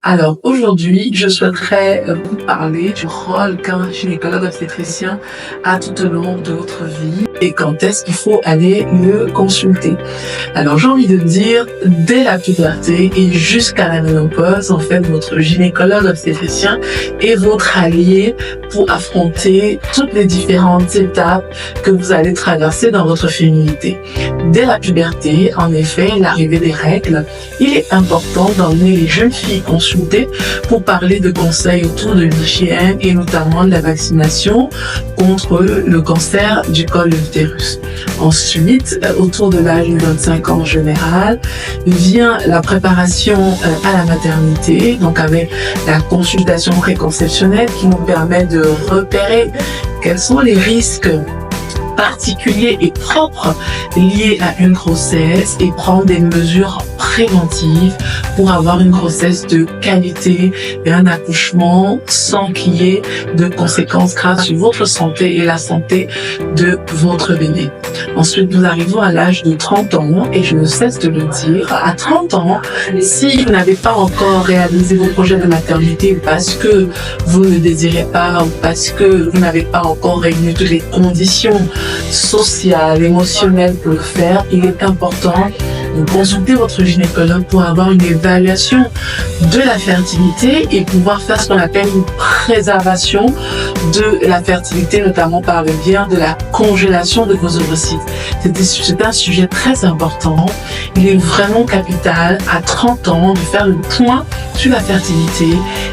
Alors aujourd'hui, je souhaiterais vous parler du rôle qu'un gynécologue obstétricien a tout au long de votre vie et quand est-ce qu'il faut aller le consulter. Alors j'ai envie de dire, dès la puberté et jusqu'à la ménopause, en fait, votre gynécologue obstétricien est votre allié pour affronter toutes les différentes étapes que vous allez traverser dans votre féminité. Dès la puberté, en effet, l'arrivée des règles, il est important d'emmener les jeunes filles consulter pour parler de conseils autour de l'hygiène et notamment de la vaccination contre le cancer du col de l'utérus. Ensuite, autour de l'âge de 25 ans en général, vient la préparation à la maternité, donc avec la consultation préconceptionnelle qui nous permet de repérer quels sont les risques particuliers et propres liés à une grossesse et prendre des mesures préventives pour avoir une grossesse de qualité et un accouchement sans qu'il y ait de conséquences graves sur votre santé et la santé de votre bébé. Ensuite, nous arrivons à l'âge de 30 ans et je ne cesse de le dire, à 30 ans, si vous n'avez pas encore réalisé vos projets de maternité parce que vous ne désirez pas ou parce que vous n'avez pas encore réuni toutes les conditions sociales, émotionnelles pour le faire, il est important de consulter votre gynécologue pour avoir une évaluation de la fertilité et pouvoir faire ce qu'on appelle une préservation de la fertilité, notamment par le biais de la congélation de vos ovocytes. C'est un sujet très important. Il est vraiment capital à 30 ans de faire le point sur la fertilité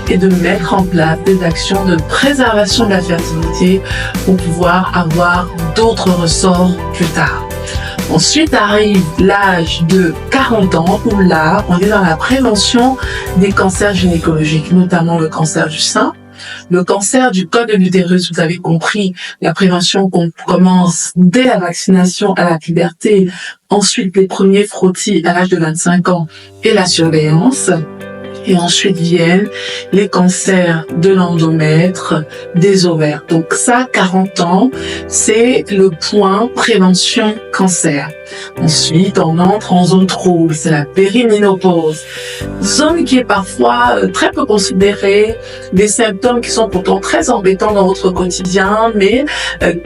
et de mettre en place des actions de préservation de la fertilité pour pouvoir avoir d'autres ressorts plus tard. Ensuite arrive l'âge de 40 ans où là, on est dans la prévention des cancers gynécologiques, notamment le cancer du sein, le cancer du col de l'utérus. Vous avez compris, la prévention qu'on commence dès la vaccination à la puberté, ensuite les premiers frottis à l'âge de 25 ans et la surveillance. Et ensuite viennent les cancers de l'endomètre, des ovaires. Donc ça, 40 ans, c'est le point prévention cancer. Ensuite, on entre en zone trouble, c'est la périménopause. Zone qui est parfois très peu considérée, des symptômes qui sont pourtant très embêtants dans votre quotidien, mais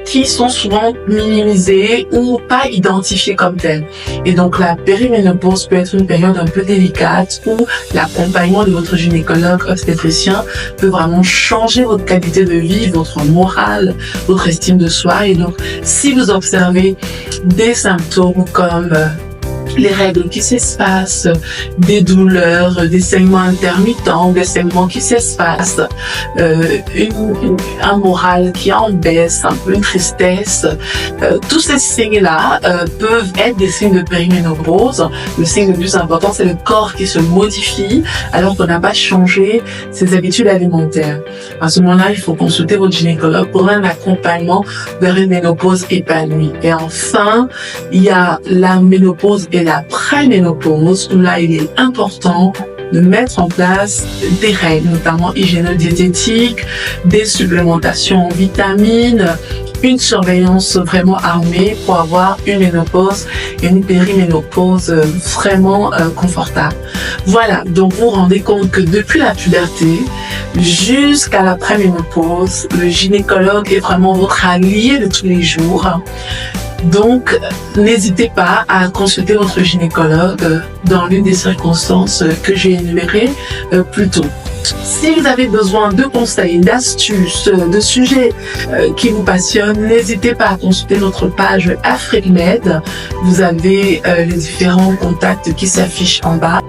qui sont souvent minimisés ou pas identifiés comme tels. Et donc la périménopause peut être une période un peu délicate où l'accompagnement de votre gynécologue obstétricien peut vraiment changer votre qualité de vie, votre morale, votre estime de soi. Et donc, si vous observez des symptômes comme les règles qui s'espacent, des douleurs, des saignements intermittents, des saignements qui s'espacent, un moral qui est en baisse, un peu une tristesse. Tous ces signes-là peuvent être des signes de périménopause. Le signe le plus important, c'est le corps qui se modifie alors qu'on n'a pas changé ses habitudes alimentaires. À ce moment-là, il faut consulter votre gynécologue pour un accompagnement vers une ménopause épanouie. Et enfin, il y a la ménopause et la préménopause, où là, il est important de mettre en place des règles, notamment hygiéno-diététiques, des supplémentations en vitamines, une surveillance vraiment armée pour avoir une ménopause et une périménopause vraiment confortable. Voilà, donc vous vous rendez compte que depuis la puberté jusqu'à la préménopause, le gynécologue est vraiment votre allié de tous les jours. Donc, n'hésitez pas à consulter votre gynécologue dans l'une des circonstances que j'ai énumérées plus tôt. Si vous avez besoin de conseils, d'astuces, de sujets qui vous passionnent, n'hésitez pas à consulter notre page AfriqueMed. Vous avez les différents contacts qui s'affichent en bas.